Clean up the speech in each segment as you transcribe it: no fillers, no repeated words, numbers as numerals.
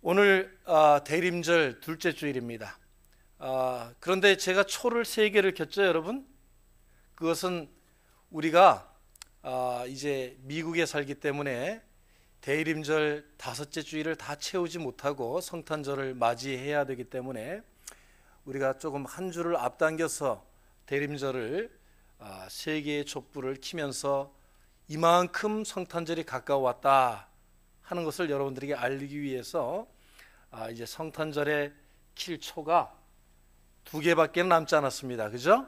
오늘 대림절 둘째 주일입니다. 그런데 제가 초를 세 개를 켰죠, 여러분? 그것은 우리가 이제 미국에 살기 때문에 대림절 다섯째 주일을 다 채우지 못하고 성탄절을 맞이해야 되기 때문에 우리가 조금 한 주를 앞당겨서 대림절을 세 개의 촛불을 켜면서 이만큼 성탄절이 가까워왔다 하는 것을 여러분들에게 알리기 위해서 이제 성탄절에 킬 초가 두 개밖에 남지 않았습니다. 그죠?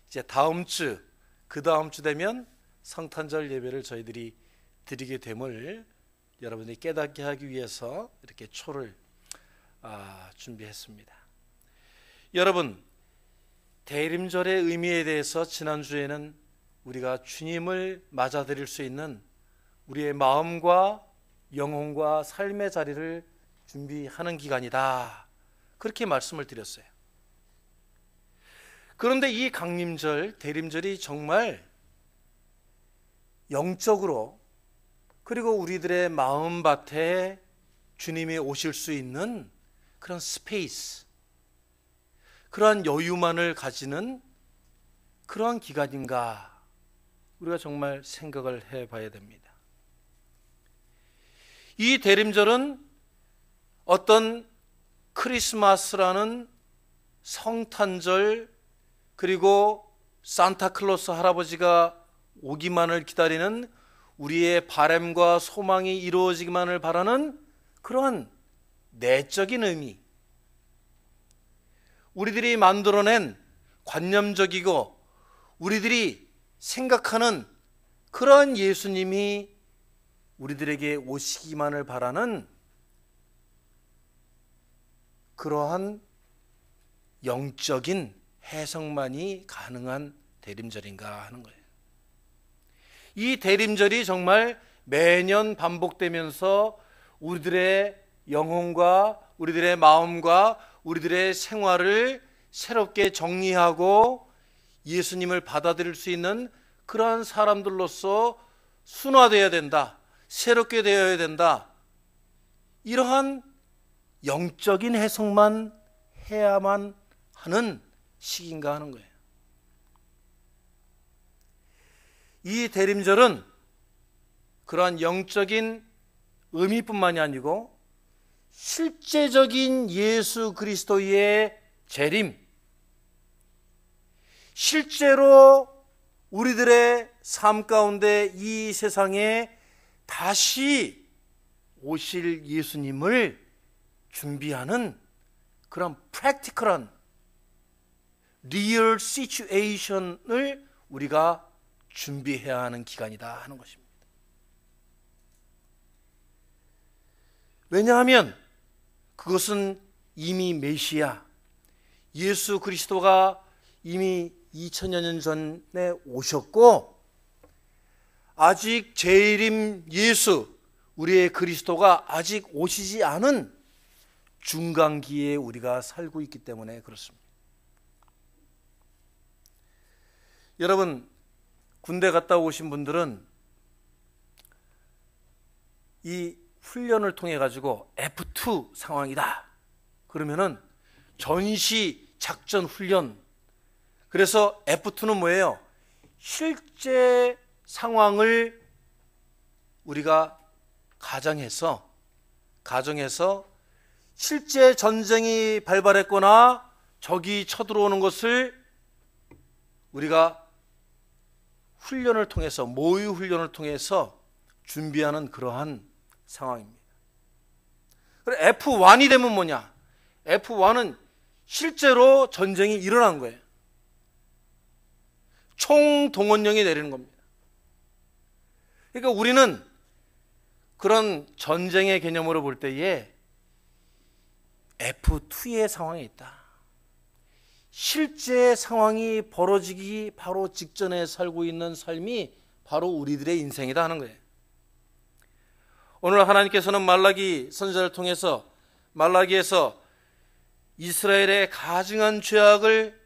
이제 다음 주, 그 다음 주 되면 성탄절 예배를 저희들이 드리게 됨을 여러분들이 깨닫게 하기 위해서 이렇게 초를 준비했습니다. 여러분, 대림절의 의미에 대해서 지난주에는 우리가 주님을 맞아들일 수 있는 우리의 마음과 영혼과 삶의 자리를 준비하는 기간이다, 그렇게 말씀을 드렸어요. 그런데 이 강림절, 대림절이 정말 영적으로 그리고 우리들의 마음밭에 주님이 오실 수 있는 그런 스페이스, 그러한 여유만을 가지는 그러한 기간인가, 우리가 정말 생각을 해봐야 됩니다. 이 대림절은 어떤 크리스마스라는 성탄절, 그리고 산타클로스 할아버지가 오기만을 기다리는 우리의 바람과 소망이 이루어지기만을 바라는 그러한 내적인 의미, 우리들이 만들어낸 관념적이고 우리들이 생각하는 그러한 예수님이 우리들에게 오시기만을 바라는 그러한 영적인 해석만이 가능한 대림절인가 하는 거예요. 이 대림절이 정말 매년 반복되면서 우리들의 영혼과 우리들의 마음과 우리들의 생활을 새롭게 정리하고 예수님을 받아들일 수 있는 그러한 사람들로서 순화되어야 된다, 새롭게 되어야 된다, 이러한 영적인 해석만 해야만 하는 시기인가 하는 거예요. 이 대림절은 그러한 영적인 의미뿐만이 아니고 실제적인 예수 그리스도의 재림, 실제로 우리들의 삶 가운데 이 세상에 다시 오실 예수님을 준비하는 그런 프랙티컬한 리얼 시츄에이션을 우리가 준비해야 하는 기간이다 하는 것입니다. 왜냐하면 그것은 이미 메시아 예수 그리스도가 이미 2000여 년 전에 오셨고, 아직 재림 예수 우리의 그리스도가 아직 오시지 않은 중간기에 우리가 살고 있기 때문에 그렇습니다. 여러분, 군대 갔다 오신 분들은 이 훈련을 통해 가지고 F2 상황이다 그러면은 전시 작전 훈련, 그래서 F2는 뭐예요? 실제 상황을 우리가 가정해서 실제 전쟁이 발발했거나 적이 쳐들어오는 것을 우리가 훈련을 통해서, 모의 훈련을 통해서 준비하는 그러한 상황입니다. 그리고 F1이 되면 뭐냐? F1은 실제로 전쟁이 일어난 거예요. 총동원령이 내리는 겁니다. 그러니까 우리는 그런 전쟁의 개념으로 볼 때에 F2의 상황에 있다. 실제 상황이 벌어지기 바로 직전에 살고 있는 삶이 바로 우리들의 인생이다 하는 거예요. 오늘 하나님께서는 말라기 선지자를 통해서 말라기에서 이스라엘의 가증한 죄악을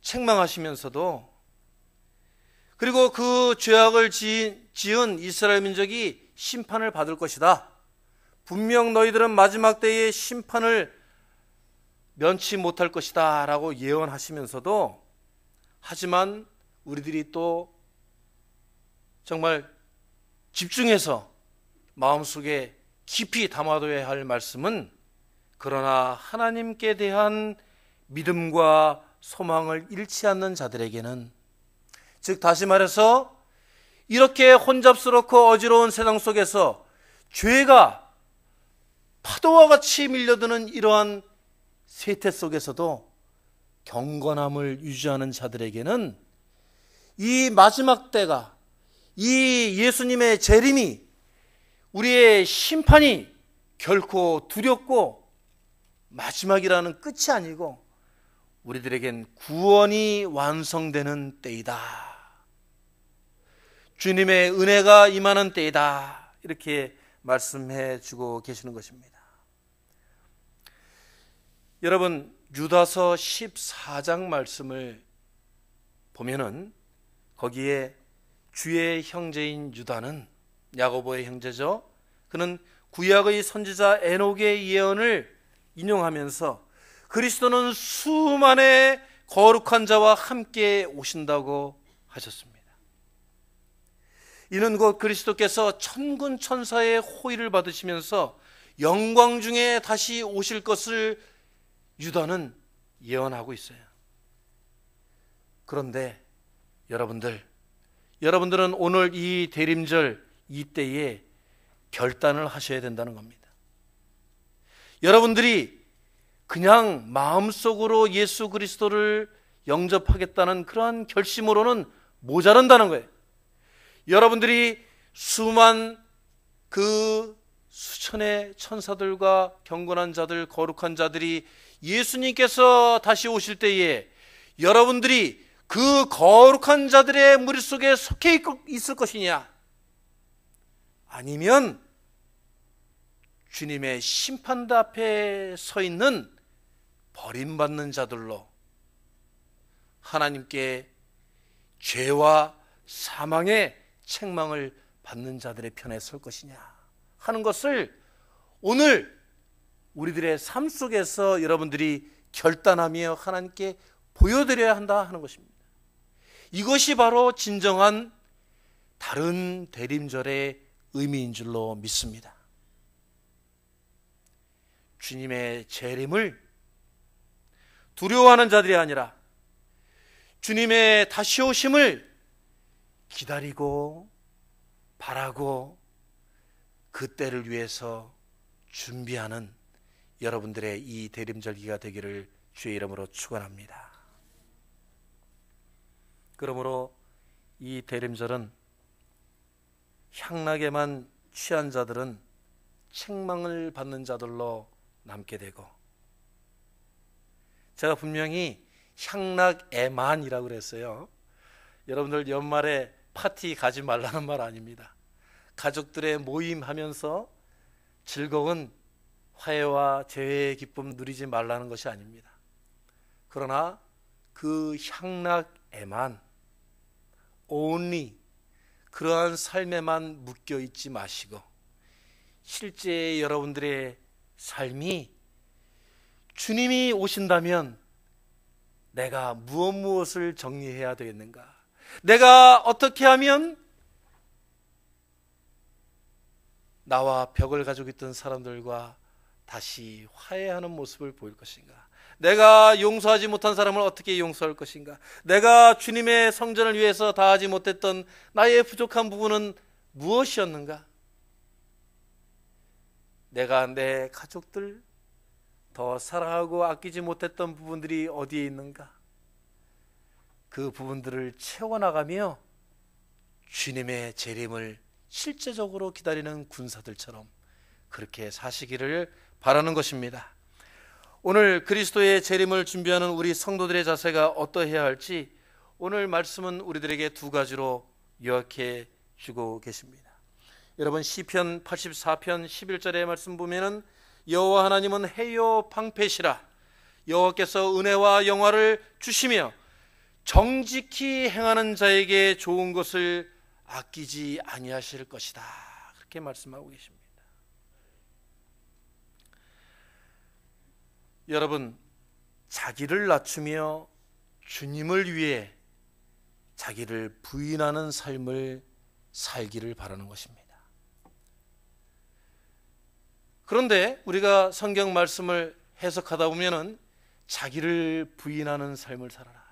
책망하시면서도, 그리고 그 죄악을 지은 이스라엘 민족이 심판을 받을 것이다, 분명 너희들은 마지막 때의 심판을 면치 못할 것이다 라고 예언하시면서도, 하지만 우리들이 또 정말 집중해서 마음속에 깊이 담아둬야 할 말씀은, 그러나 하나님께 대한 믿음과 소망을 잃지 않는 자들에게는, 즉 다시 말해서 이렇게 혼잡스럽고 어지러운 세상 속에서 죄가 파도와 같이 밀려드는 이러한 세태 속에서도 경건함을 유지하는 자들에게는 이 마지막 때가, 이 예수님의 재림이, 우리의 심판이 결코 두렵고 마지막이라는 끝이 아니고 우리들에겐 구원이 완성되는 때이다, 주님의 은혜가 임하는 때이다, 이렇게 말씀해 주고 계시는 것입니다. 여러분, 유다서 14장 말씀을 보면은 거기에 주의 형제인 유다는, 야고보의 형제죠, 그는 구약의 선지자 에녹의 예언을 인용하면서 그리스도는 수만의 거룩한 자와 함께 오신다고 하셨습니다. 이는 곧 그리스도께서 천군 천사의 호의를 받으시면서 영광 중에 다시 오실 것을 유다는 예언하고 있어요. 그런데 여러분들은 오늘 이 대림절 이때에 결단을 하셔야 된다는 겁니다. 여러분들이 그냥 마음속으로 예수 그리스도를 영접하겠다는 그러한 결심으로는 모자란다는 거예요. 여러분들이 수만 그 수천의 천사들과 경건한 자들, 거룩한 자들이 예수님께서 다시 오실 때에 여러분들이 그 거룩한 자들의 무리 속에 속해 있을 것이냐, 아니면 주님의 심판대 앞에 서 있는 버림받는 자들로 하나님께 죄와 사망의 책망을 받는 자들의 편에 설 것이냐 하는 것을 오늘 우리들의 삶 속에서 여러분들이 결단하며 하나님께 보여드려야 한다 하는 것입니다. 이것이 바로 진정한 다른 대림절의 의미인 줄로 믿습니다. 주님의 재림을 두려워하는 자들이 아니라 주님의 다시 오심을 기다리고 바라고 그 때를 위해서 준비하는 여러분들의 이 대림절기가 되기를 주의 이름으로 축원합니다. 그러므로 이 대림절은 향락에만 취한 자들은 책망을 받는 자들로 남게 되고, 제가 분명히 향락에만이라고 그랬어요. 여러분들 연말에 파티 가지 말라는 말 아닙니다. 가족들의 모임하면서 즐거운 화해와 재회의 기쁨 누리지 말라는 것이 아닙니다. 그러나 그 향락에만, only 그러한 삶에만 묶여 있지 마시고 실제 여러분들의 삶이 주님이 오신다면 내가 무엇을 정리해야 되겠는가, 내가 어떻게 하면 나와 벽을 가지고 있던 사람들과 다시 화해하는 모습을 보일 것인가, 내가 용서하지 못한 사람을 어떻게 용서할 것인가, 내가 주님의 성전을 위해서 다하지 못했던 나의 부족한 부분은 무엇이었는가, 내가 내 가족들 더 사랑하고 아끼지 못했던 부분들이 어디에 있는가, 그 부분들을 채워나가며 주님의 재림을 실제적으로 기다리는 군사들처럼 그렇게 사시기를 바라는 것입니다. 오늘 그리스도의 재림을 준비하는 우리 성도들의 자세가 어떠해야 할지 오늘 말씀은 우리들에게 두 가지로 요약해 주고 계십니다. 여러분, 시편 84편 11절의 말씀 보면은 여호와 하나님은 해요 방패시라, 여호와께서 은혜와 영화를 주시며 정직히 행하는 자에게 좋은 것을 아끼지 아니하실 것이다, 그렇게 말씀하고 계십니다. 여러분, 자기를 낮추며 주님을 위해 자기를 부인하는 삶을 살기를 바라는 것입니다. 그런데 우리가 성경 말씀을 해석하다 보면은 자기를 부인하는 삶을 살아라,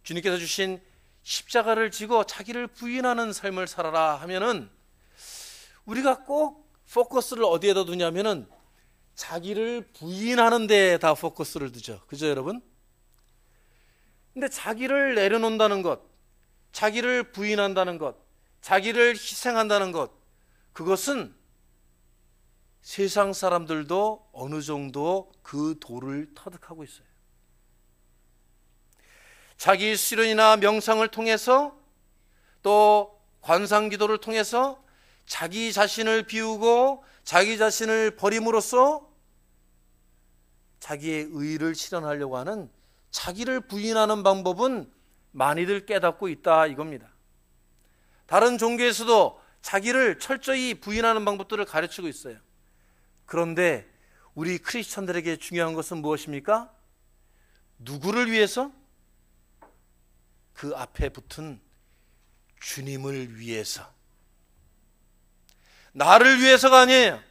주님께서 주신 십자가를 지고 자기를 부인하는 삶을 살아라 하면은 우리가 꼭 포커스를 어디에다 두냐면은 자기를 부인하는 데에다 포커스를 두죠. 그죠, 여러분? 근데 자기를 내려놓는다는 것, 자기를 부인한다는 것, 자기를 희생한다는 것, 그것은 세상 사람들도 어느 정도 그 도를 터득하고 있어요. 자기 수련이나 명상을 통해서, 또 관상기도를 통해서 자기 자신을 비우고 자기 자신을 버림으로써 자기의 의의를 실현하려고 하는, 자기를 부인하는 방법은 많이들 깨닫고 있다 이겁니다. 다른 종교에서도 자기를 철저히 부인하는 방법들을 가르치고 있어요. 그런데 우리 크리스천들에게 중요한 것은 무엇입니까? 누구를 위해서? 그 앞에 붙은 주님을 위해서. 나를 위해서가 아니에요.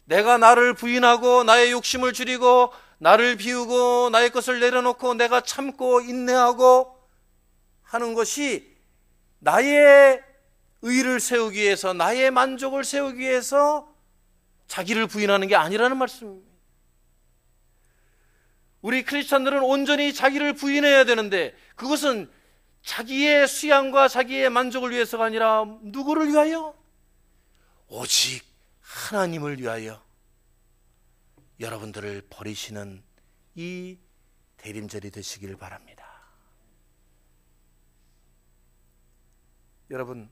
내가 나를 부인하고 나의 욕심을 줄이고 나를 비우고 나의 것을 내려놓고 내가 참고 인내하고 하는 것이 나의 의를 세우기 위해서, 나의 만족을 세우기 위해서 자기를 부인하는 게 아니라는 말씀입니다. 우리 크리스찬들은 온전히 자기를 부인해야 되는데, 그것은 자기의 수양과 자기의 만족을 위해서가 아니라 누구를 위하여? 오직 하나님을 위하여 여러분들을 버리시는 이 대림절이 되시길 바랍니다. 여러분,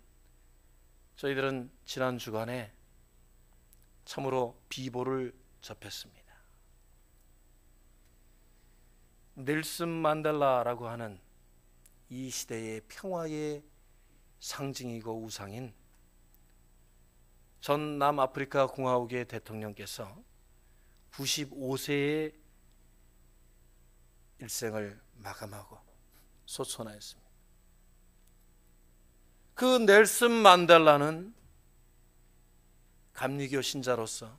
저희들은 지난 주간에 참으로 비보를 접했습니다. 넬슨 만델라라고 하는 이 시대의 평화의 상징이고 우상인 전 남아프리카 공화국의 대통령께서 95세의 일생을 마감하고 소천하였습니다. 그 넬슨 만델라는 감리교 신자로서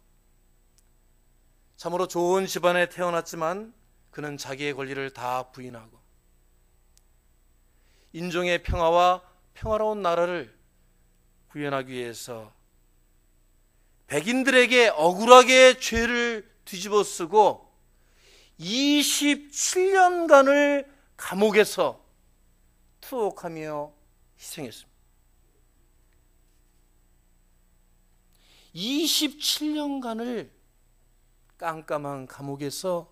참으로 좋은 집안에 태어났지만 그는 자기의 권리를 다 부인하고 인종의 평화와 평화로운 나라를 구현하기 위해서 백인들에게 억울하게 죄를 뒤집어 쓰고 27년간을 감옥에서 투옥하며 희생했습니다. 27년간을 깜깜한 감옥에서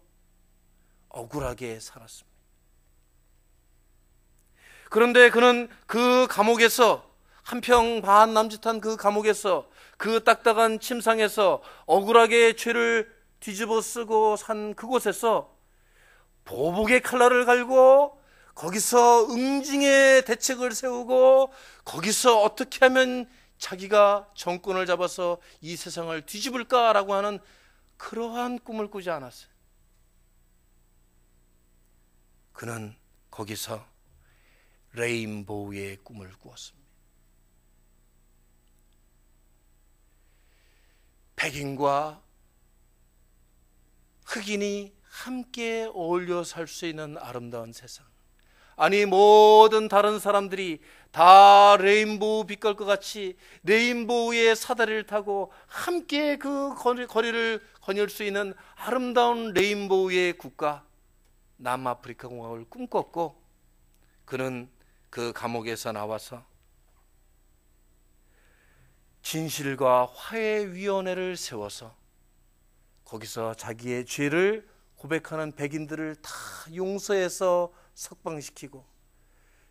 억울하게 살았습니다. 그런데 그는 그 감옥에서, 한평 반 남짓한 그 감옥에서, 그 딱딱한 침상에서 억울하게 죄를 뒤집어 쓰고 산 그곳에서 보복의 칼날을 갈고 거기서 응징의 대책을 세우고 거기서 어떻게 하면 자기가 정권을 잡아서 이 세상을 뒤집을까라고 하는 그러한 꿈을 꾸지 않았어요. 그는 거기서 레인보우의 꿈을 꾸었습니다. 백인과 흑인이 함께 어울려 살 수 있는 아름다운 세상. 아니, 모든 다른 사람들이 다 레인보우 빛깔 것 같이 레인보우의 사다리를 타고 함께 그 거리를 거닐 수 있는 아름다운 레인보우의 국가 남아프리카 공화국을 꿈꿨고, 그는 그 감옥에서 나와서 진실과 화해위원회를 세워서 거기서 자기의 죄를 고백하는 백인들을 다 용서해서 석방시키고,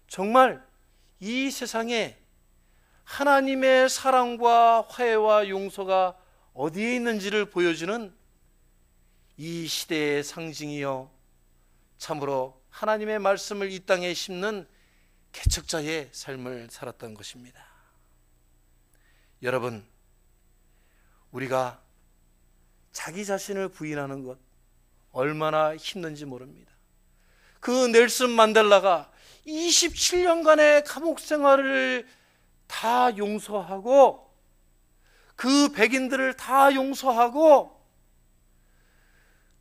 정말 이 세상에 하나님의 사랑과 화해와 용서가 어디에 있는지를 보여주는 이 시대의 상징이요, 참으로 하나님의 말씀을 이 땅에 심는 개척자의 삶을 살았던 것입니다. 여러분, 우리가 자기 자신을 부인하는 것 얼마나 힘든지 모릅니다. 그 넬슨 만델라가 27년간의 감옥 생활을 다 용서하고 그 백인들을 다 용서하고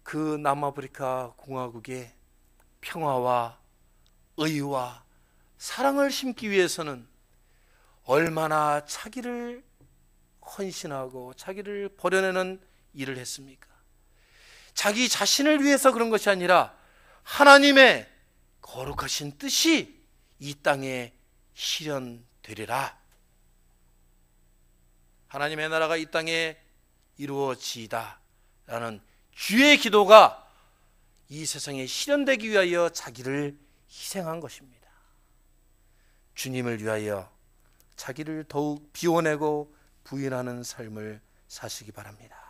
그 남아프리카 공화국의 평화와 의와 사랑을 심기 위해서는 얼마나 자기를 헌신하고 자기를 버려내는 일을 했습니까? 자기 자신을 위해서 그런 것이 아니라 하나님의 거룩하신 뜻이 이 땅에 실현되리라. 하나님의 나라가 이 땅에 이루어지이다 라는 주의 기도가 이 세상에 실현되기 위하여 자기를 희생한 것입니다. 주님을 위하여 자기를 더욱 비워내고 부인하는 삶을 사시기 바랍니다.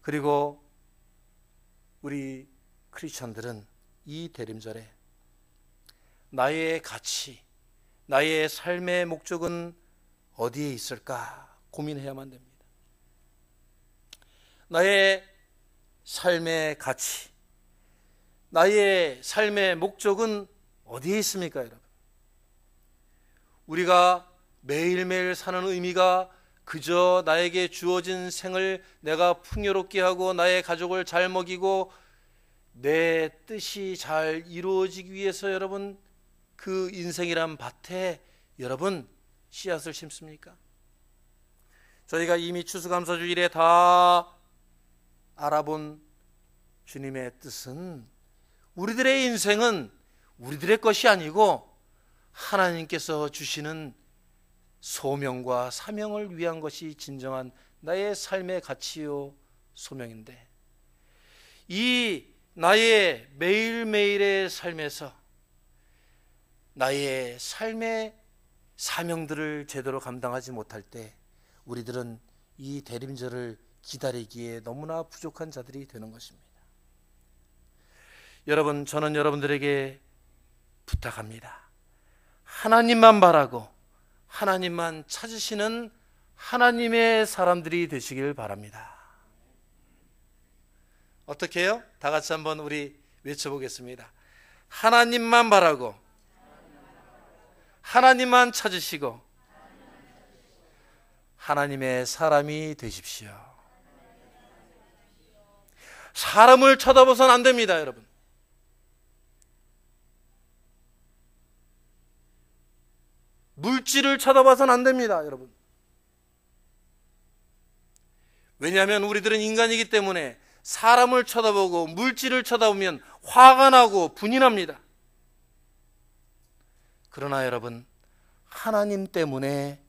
그리고 우리 크리스천들은 이 대림절에 나의 가치, 나의 삶의 목적은 어디에 있을까 고민해야만 됩니다. 나의 삶의 가치, 나의 삶의 목적은 어디에 있습니까, 여러분? 우리가 매일매일 사는 의미가 그저 나에게 주어진 생을 내가 풍요롭게 하고 나의 가족을 잘 먹이고 내 뜻이 잘 이루어지기 위해서 여러분 그 인생이란 밭에 여러분 씨앗을 심습니까? 저희가 이미 추수감사주일에 다 알아본 주님의 뜻은 우리들의 인생은 우리들의 것이 아니고 하나님께서 주시는 소명과 사명을 위한 것이 진정한 나의 삶의 가치요 소명인데, 이 나의 매일매일의 삶에서 나의 삶의 사명들을 제대로 감당하지 못할 때 우리들은 이 대림절을 기다리기에 너무나 부족한 자들이 되는 것입니다. 여러분, 저는 여러분들에게 부탁합니다. 하나님만 바라고 하나님만 찾으시는 하나님의 사람들이 되시길 바랍니다. 어떻게 해요? 다 같이 한번 우리 외쳐보겠습니다. 하나님만 바라고 하나님만 찾으시고 하나님의 사람이 되십시오. 사람을 쳐다보선 안 됩니다, 여러분. 물질을 쳐다봐서는 안 됩니다, 여러분. 왜냐하면 우리들은 인간이기 때문에 사람을 쳐다보고 물질을 쳐다보면 화가 나고 분이 납니다. 그러나 여러분, 하나님 때문에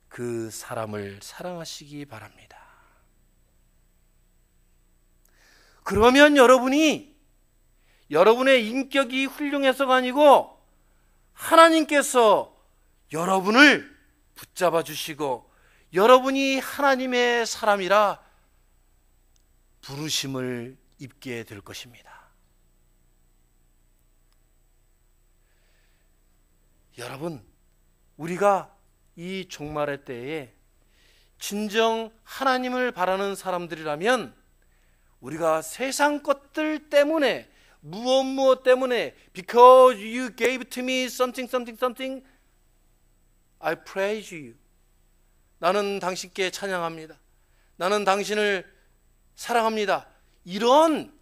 그 사람을 사랑하시기 바랍니다. 그러면 여러분이 여러분의 인격이 훌륭해서가 아니고 하나님께서 여러분을 붙잡아 주시고 여러분이 하나님의 사람이라 부르심을 입게 될 것입니다. 여러분, 우리가 이 종말의 때에 진정 하나님을 바라는 사람들이라면 우리가 세상 것들 때문에 무엇 때문에 because you gave to me something something something I praise you. 나는 당신께 찬양합니다. 나는 당신을 사랑합니다. 이런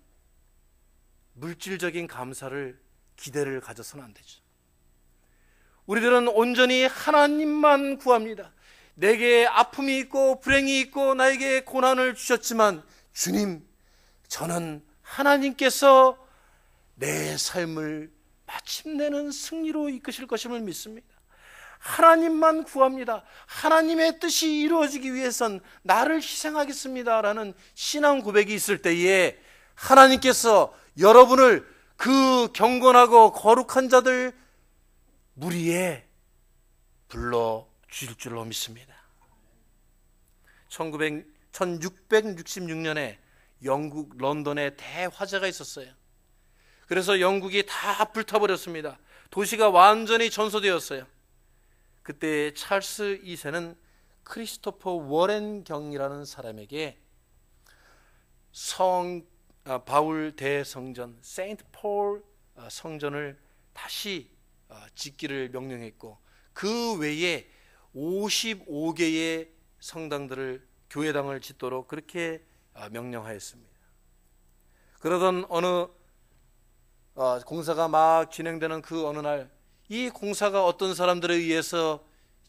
물질적인 감사를 기대를 가져서는 안 되죠. 우리들은 온전히 하나님만 구합니다. 내게 아픔이 있고 불행이 있고 나에게 고난을 주셨지만 주님, 저는 하나님께서 내 삶을 마침내는 승리로 이끄실 것임을 믿습니다. 하나님만 구합니다. 하나님의 뜻이 이루어지기 위해선 나를 희생하겠습니다 라는 신앙 고백이 있을 때에 하나님께서 여러분을 그 경건하고 거룩한 자들 무리에 불러주실 줄로 믿습니다. 1666년에 영국 런던에 대화재가 있었어요. 그래서 영국이 다 불타버렸습니다. 도시가 완전히 전소되었어요. 그때 찰스 2세는 크리스토퍼 워렌 경이라는 사람에게 바울 대성전 세인트 폴 성전을 다시 짓기를 명령했고, 그 외에 55개의 성당들을, 교회당을 짓도록 그렇게 명령하였습니다. 그러던 어느 공사가 막 진행되는 그 어느 날, 이 공사가 어떤 사람들에 의해서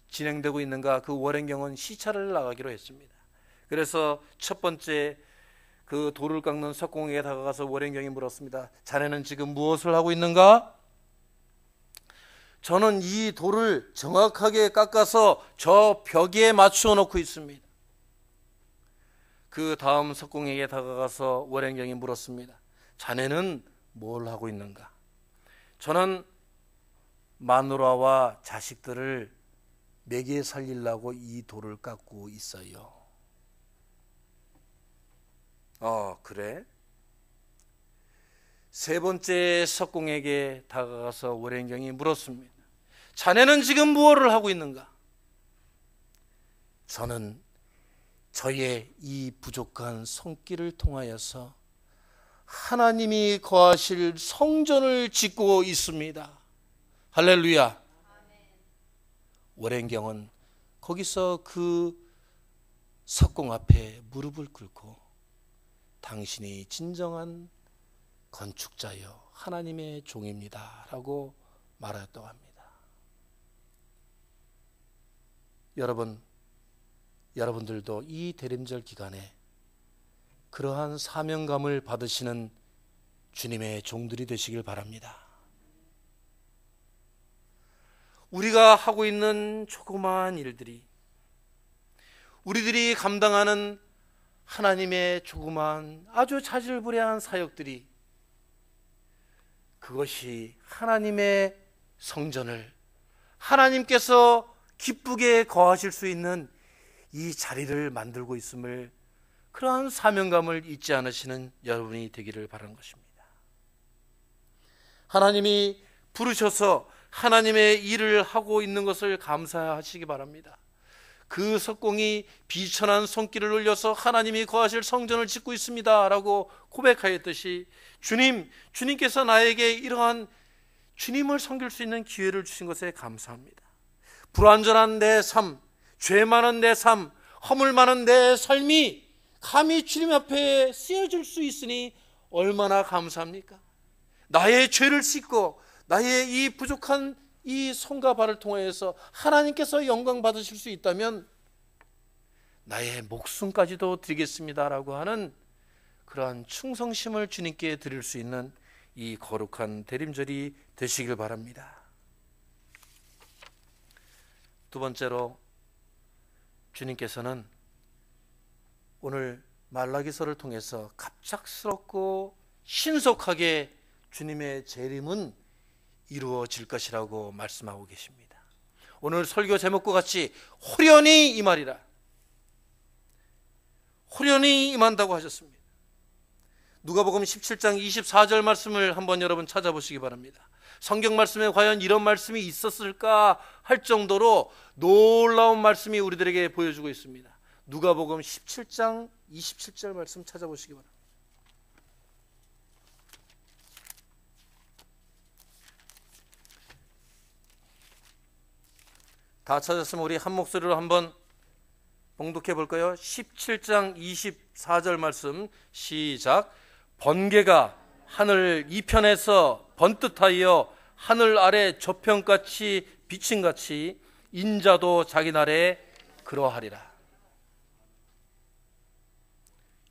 진행되고 있는가, 그 워렌경은 시찰을 나가기로 했습니다. 그래서 첫 번째 그 돌을 깎는 석공에게 다가가서 워렌경이 물었습니다. 자네는 지금 무엇을 하고 있는가? 저는 이 돌을 정확하게 깎아서 저 벽에 맞추어 놓고 있습니다. 그 다음 석공에게 다가가서 워렌경이 물었습니다. 자네는 뭘 하고 있는가? 저는 마누라와 자식들을 먹여 살리려고 이 돌을 깎고 있어요. 그래? 세 번째 석공에게 다가가서 워렌경이 물었습니다. 자네는 지금 무엇을 하고 있는가? 저는 저의 이 부족한 손길을 통하여서 하나님이 거하실 성전을 짓고 있습니다. 할렐루야. 워렌경은 거기서 그 석공 앞에 무릎을 꿇고 당신이 진정한 건축자여 하나님의 종입니다 라고 말하였다고 합니다. 여러분들도 이 대림절 기간에 그러한 사명감을 받으시는 주님의 종들이 되시길 바랍니다. 우리가 하고 있는 조그마한 일들이, 우리들이 감당하는 하나님의 조그마한 아주 자질구레한 사역들이, 그것이 하나님의 성전을 하나님께서 기쁘게 거하실 수 있는 이 자리를 만들고 있음을, 그러한 사명감을 잊지 않으시는 여러분이 되기를 바라는 것입니다. 하나님이 부르셔서 하나님의 일을 하고 있는 것을 감사하시기 바랍니다. 그 석공이 비천한 손길을 올려서 하나님이 거하실 성전을 짓고 있습니다 라고 고백하였듯이, 주님께서 나에게 이러한 주님을 섬길 수 있는 기회를 주신 것에 감사합니다. 불완전한 내 삶, 죄 많은 내 삶, 허물 많은 내 삶이 감히 주님 앞에 쓰여질 수 있으니 얼마나 감사합니까? 나의 죄를 씻고 나의 이 부족한 이 손과 발을 통하여서 하나님께서 영광 받으실 수 있다면 나의 목숨까지도 드리겠습니다라고 하는 그러한 충성심을 주님께 드릴 수 있는 이 거룩한 대림절이 되시길 바랍니다. 두 번째로, 주님께서는 오늘 말라기서를 통해서 갑작스럽고 신속하게 주님의 재림은 이루어질 것이라고 말씀하고 계십니다. 오늘 설교 제목과 같이 호련히 임하리라, 호련히 임한다고 하셨습니다. 누가복음 17장 24절 말씀을 한번 여러분 찾아보시기 바랍니다. 성경 말씀에 과연 이런 말씀이 있었을까 할 정도로 놀라운 말씀이 우리들에게 보여주고 있습니다. 누가복음 17장 27절 말씀 찾아보시기 바랍니다. 다 찾았으면 우리 한 목소리로 한번 봉독해 볼까요? 17장 24절 말씀 시작. 번개가 하늘 이편에서 번듯하여 하늘 아래 저편같이 비침같이 인자도 자기 날에 그러하리라.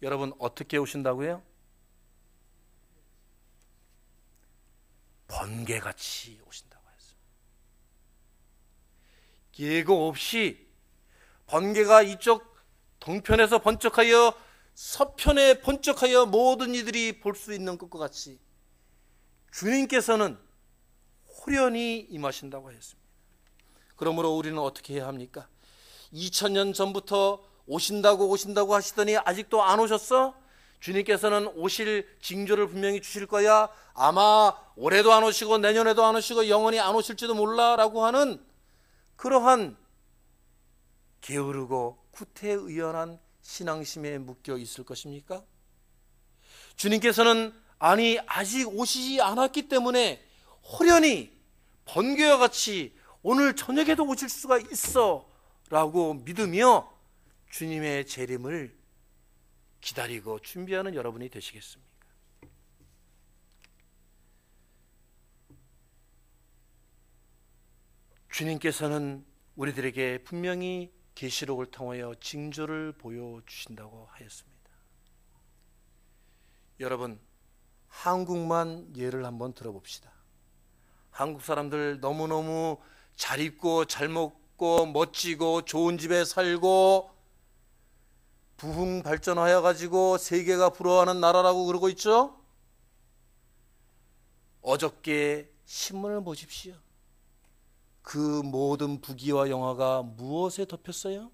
여러분, 어떻게 오신다고요? 번개같이 오신다고 했습니다. 예고 없이 번개가 이쪽 동편에서 번쩍하여 서편에 번쩍하여 모든 이들이 볼 수 있는 것과 같이 주님께서는 호련히 임하신다고 하였습니다. 그러므로 우리는 어떻게 해야 합니까? 2000년 전부터 오신다고 하시더니 아직도 안 오셨어? 주님께서는 오실 징조를 분명히 주실 거야. 아마 올해도 안 오시고 내년에도 안 오시고 영원히 안 오실지도 몰라 라고 하는 그러한 게으르고 구태의연한 신앙심에 묶여 있을 것입니까? 주님께서는 아직 오시지 않았기 때문에 호련히 번개와 같이 오늘 저녁에도 오실 수가 있어 라고 믿으며 주님의 재림을 기다리고 준비하는 여러분이 되시겠습니까? 주님께서는 우리들에게 분명히 계시록을 통하여 징조를 보여주신다고 하였습니다. 여러분, 한국만 예를 한번 들어봅시다. 한국 사람들 너무너무 잘 입고 잘 먹고 멋지고 좋은 집에 살고 부흥 발전하여 가지고 세계가 부러워하는 나라라고 그러고 있죠? 어저께 신문을 보십시오. 그 모든 부귀와 영화가 무엇에 덮였어요?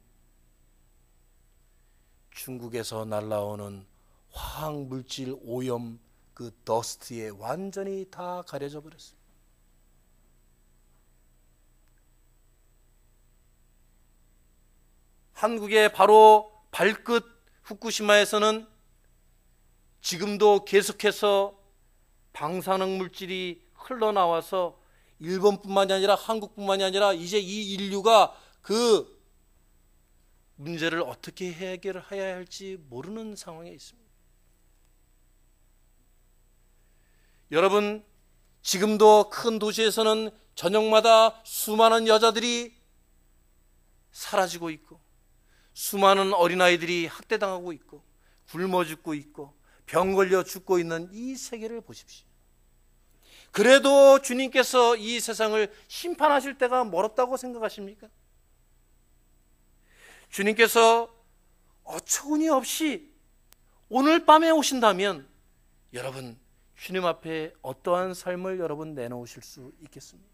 중국에서 날라오는 화학물질 오염 그 더스트에 완전히 다 가려져 버렸습니다. 한국의 바로 발끝 후쿠시마에서는 지금도 계속해서 방사능 물질이 흘러나와서 일본뿐만이 아니라 한국뿐만이 아니라 이제 이 인류가 그 문제를 어떻게 해결해야 할지 모르는 상황에 있습니다. 여러분, 지금도 큰 도시에서는 저녁마다 수많은 여자들이 사라지고 있고 수많은 어린아이들이 학대당하고 있고 굶어 죽고 있고 병 걸려 죽고 있는 이 세계를 보십시오. 그래도 주님께서 이 세상을 심판하실 때가 멀었다고 생각하십니까? 주님께서 어처구니 없이 오늘 밤에 오신다면 여러분, 주님 앞에 어떠한 삶을 여러분 내놓으실 수 있겠습니까?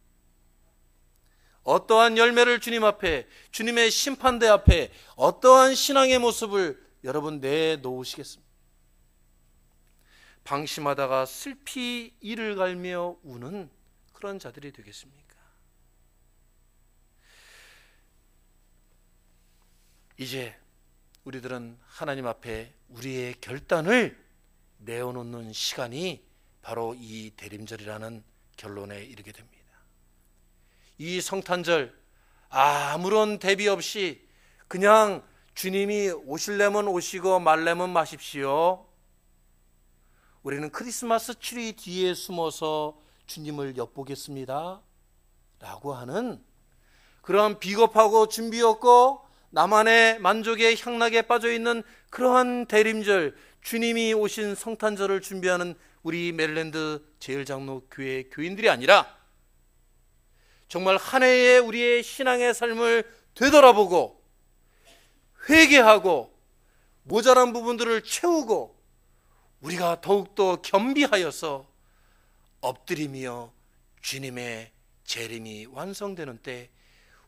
어떠한 열매를 주님 앞에, 주님의 심판대 앞에 어떠한 신앙의 모습을 여러분 내놓으시겠습니까? 방심하다가 슬피 이를 갈며 우는 그런 자들이 되겠습니까? 이제 우리들은 하나님 앞에 우리의 결단을 내어놓는 시간이 바로 이 대림절이라는 결론에 이르게 됩니다. 이 성탄절 아무런 대비 없이 그냥 주님이 오실려면 오시고 말려면 마십시오. 우리는 크리스마스 트리 뒤에 숨어서 주님을 엿보겠습니다 라고 하는 그러한 비겁하고 준비 없고 나만의 만족의 향락에 빠져있는 그러한 대림절, 주님이 오신 성탄절을 준비하는 우리 메릴랜드 제일장로교회 교인들이 아니라 정말 한 해의 우리의 신앙의 삶을 되돌아보고 회개하고 모자란 부분들을 채우고 우리가 더욱더 겸비하여서 엎드리며 주님의 재림이 완성되는 때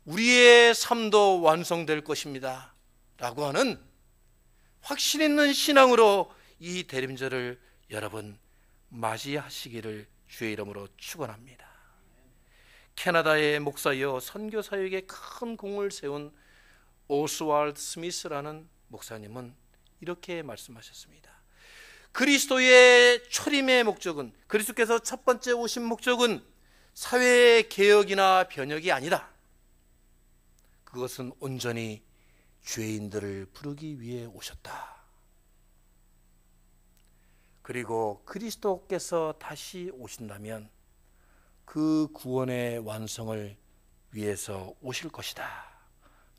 우리의 삶도 완성될 것입니다 라고 하는 확신 있는 신앙으로 이 대림절을 여러분 맞이하시기를 주의 이름으로 축원합니다. 캐나다의 목사여 선교사역에 큰 공을 세운 오스왈드 스미스라는 목사님은 이렇게 말씀하셨습니다. 그리스도의 초림의 목적은, 그리스도께서 첫 번째 오신 목적은 사회 개혁이나 변혁이 아니다. 그것은 온전히 죄인들을 부르기 위해 오셨다. 그리고 그리스도께서 다시 오신다면 그 구원의 완성을 위해서 오실 것이다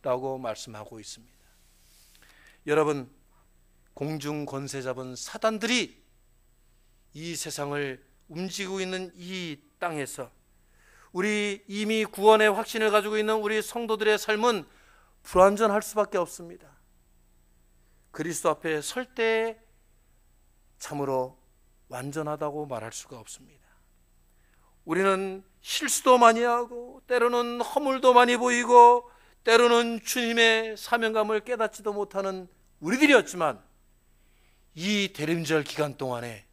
라고 말씀하고 있습니다. 여러분, 공중 권세 잡은 사단들이 이 세상을 움직이고 있는 이 땅에서 우리 이미 구원의 확신을 가지고 있는 우리 성도들의 삶은 불완전할 수밖에 없습니다. 그리스도 앞에 설 때 참으로 완전하다고 말할 수가 없습니다. 우리는 실수도 많이 하고 때로는 허물도 많이 보이고 때로는 주님의 사명감을 깨닫지도 못하는 우리들이었지만 이 대림절 기간 동안에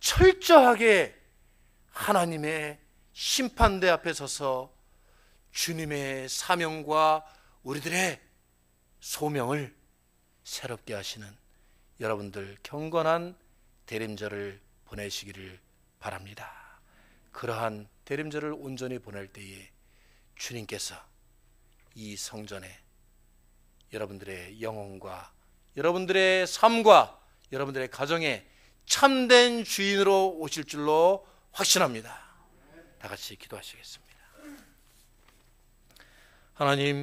철저하게 하나님의 심판대 앞에 서서 주님의 사명과 우리들의 소명을 새롭게 하시는 여러분들 경건한 대림절을 보내시기를 바랍니다. 그러한 대림절을 온전히 보낼 때에 주님께서 이 성전에 여러분들의 영혼과 여러분들의 삶과 여러분들의 가정에 참된 주인으로 오실 줄로 확신합니다. 다 같이 기도하시겠습니다. 하나님,